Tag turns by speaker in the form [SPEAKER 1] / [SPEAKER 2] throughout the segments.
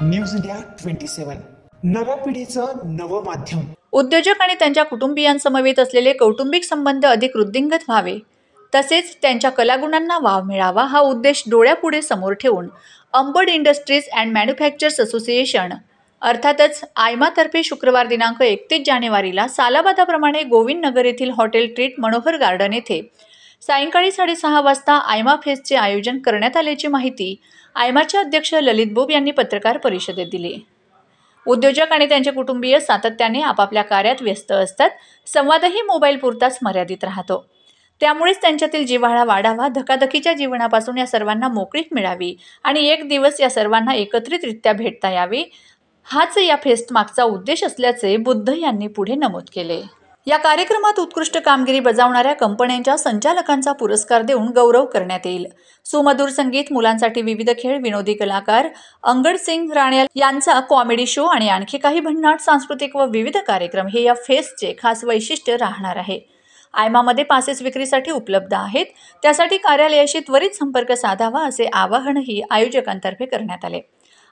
[SPEAKER 1] News India 27 नव्या पिढीचं नवं माध्यम।
[SPEAKER 2] उद्योजक आणि त्यांच्या कुटुंबियांसमवेत असलेले कौटुंबिक संबंध अधिक वृद्धिंगत व्हावे, तसेच त्यांच्या कलागुणांना वाव मिळावा हा उद्देश डोळ्यापुढे समोर ठेवून Ambad industries and manufacturers association अर्थातच आयमातर्फे शुक्रवार दिनांक 31 जानेवारीला सालाबादाप्रमाणे गोविंद नगर येथील हॉटेल ट्रीट मनोहर गार्डन येथे सायंकाळी 6:30 वाजता आयमा फेस्टचे आयोजन करण्यात आल्याची माहिती आयमाचे अध्यक्ष ललित बोब यांनी पत्रकार परिषदेत दिली। उद्योजक आणि त्यांचे कुटुंबीय सातत्याने आपापल्या कार्यात व्यस्त असतात, संवादही मोबाईल पुरताच मर्यादित राहतो। त्यामुळेच त्यांच्यातील जिव्हाळा वाढावा, धकाधकीच्या जीवनापासून या सर्वांना मोकळीक मिळावी आणि एक दिवस या सर्वांना एकत्रितरित्या भेटता यावे, हाच या फेस्ट मागचा उद्देश असल्याचे बुद्ध यांनी पुढे नमूद केले। या कार्यक्रमात उत्कृष्ट कामगिरी बजावणाऱ्या कंपन्यांच्या संचालकांचा पुरस्कार देऊन गौरव करण्यात येईल। सुमधुर संगीत, मुलांसाठी विविध खेळ, विनोदी कलाकार अंगड सिंग राण्याल यांचा कॉमेडी शो आणि आणखी काही भन्नाट सांस्कृतिक व विविध कार्यक्रम हे या फेस्टचे खास वैशिष्ट्य राहणार आहे। आयमामध्ये पासेस विक्रीसाठी उपलब्ध आहेत, त्यासाठी कार्यालयाशी त्वरित संपर्क साधावा असे आवाहनही आयोजकांतर्फे करण्यात आले।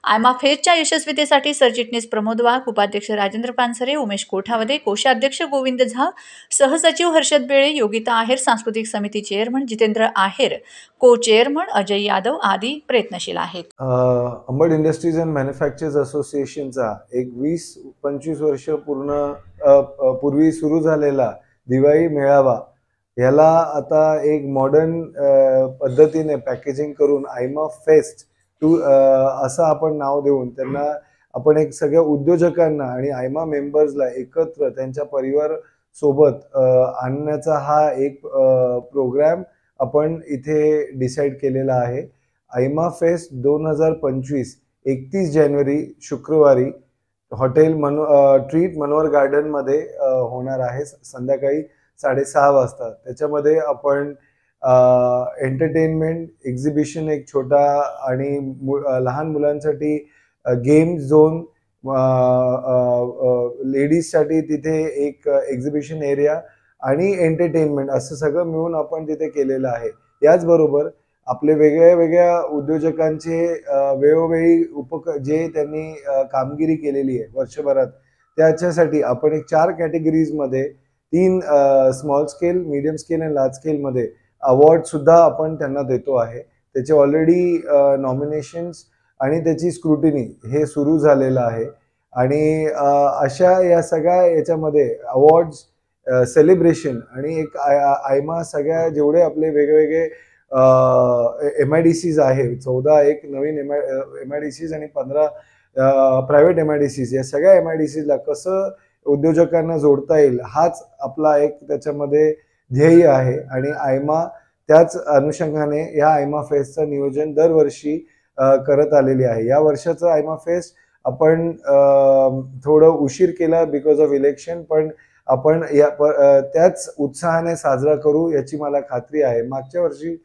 [SPEAKER 2] आयमा फेस्टच्या यशस्वीतेसाठी सरचिटणीस प्रमोद वाघ, उपाध्यक्ष राजेंद्र पानसरे, उमेश कोठावदे, कोषाध्यक्ष गोविंद झा, सहसचिव हर्षद बेळे, योगिता आहेर, सांस्कृतिक समिती चेअरमन जितेंद्र आहेर, को चेअरमन अजय यादव आदी प्रयत्नशील आहेत।
[SPEAKER 3] अंबड इंडस्ट्रीज अँड मॅन्युफॅक्चरर्स असोसिएशनचा एक 20-25 वर्ष पूर्वी सुरू झालेला दिवाळी मेळावा याला आता एक मॉडर्न पद्धतीने पॅकेजिंग करून आयमा फेस्ट असं आपण नाव देऊन त्यांना आपण एक सगळ्या उद्योजकांना आणि आयमा मेंबर्सला एकत्र त्यांच्या परिवार सोबत आणण्याचा हा एक प्रोग्राम आपण इथे डिसाईड केलेला आहे। आयमा फेस्ट 2025 31 जानेवारी शुक्रवारी हॉटेल ट्रीट मनोहर गार्डन मध्ये होणार आहे संध्याकाळी 6:30 वाजता। त्याच्यामध्ये आपण एंटरटेनमेंट एक्झिबिशन एक छोटा आणि लहान मुलांसाठी गेम झोन, लेडीजसाठी तिथे एक एक्झिबिशन एरिया आणि एंटरटेनमेंट असं सगळं मिळून आपण तिथे केलेलं आहे। याचबरोबर आपले वेगळ्या उद्योजकांचे वेळोवेळी जे त्यांनी कामगिरी केलेली आहे वर्षभरात त्याच्यासाठी आपण एक 4 कॅटेगरीजमध्ये 3 स्मॉल स्केल, मीडियम स्केल आणि लार्ज स्केल मध्ये अवॉर्ड सुद्धा आपण त्यांना देतो आहे। त्याचे ऑलरेडी नॉमिनेशन्स आणि त्याची स्क्रुटिनी हे सुरू झालेलं आहे आणि अशा या सगळ्या याच्यामध्ये अवॉर्ड्स, सेलिब्रेशन आणि एक आयमा सगळ्या जेवढे आपले वेगवेगळे MIDCs आहे, 14 एक नवीन MIDCs आणि 15 प्रायव्हेट MIDCs, या सगळ्या MIDCsला कसं उद्योजकांना जोडता येईल हाच आपला एक त्याच्यामध्ये ध्येय आहे आणि आयमा त्याच अनुषंगाने या आयमा फेस्टचं नियोजन दरवर्षी करत आलेली आहे। या वर्षाचं आयमा फेस्ट आपण थोडं उशीर केला बिकॉज ऑफ इलेक्शन, पण आपण त्याच उत्साहाने साजरा करू याची मला खात्री आहे। मागच्या वर्षी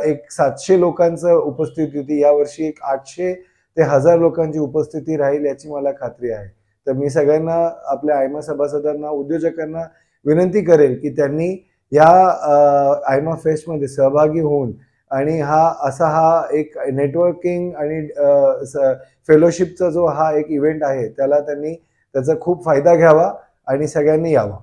[SPEAKER 3] एक 700 लोकांचं उपस्थिती होती, यावर्षी एक 800 ते 1000 लोकांची उपस्थिती राहील याची मला खात्री आहे। तर मी सगळ्यांना, आपल्या आयमा सभासदांना, उद्योजकांना विनंती करेल की त्यांनी या आयमा फेस्टमध्ये सहभागी होऊन आणि हा एक नेटवर्किंग आणि फेलोशिपचा जो हा एक इव्हेंट आहे त्याला त्यांनी त्याचा खूप फायदा घ्यावा आणि सगळ्यांनी यावं।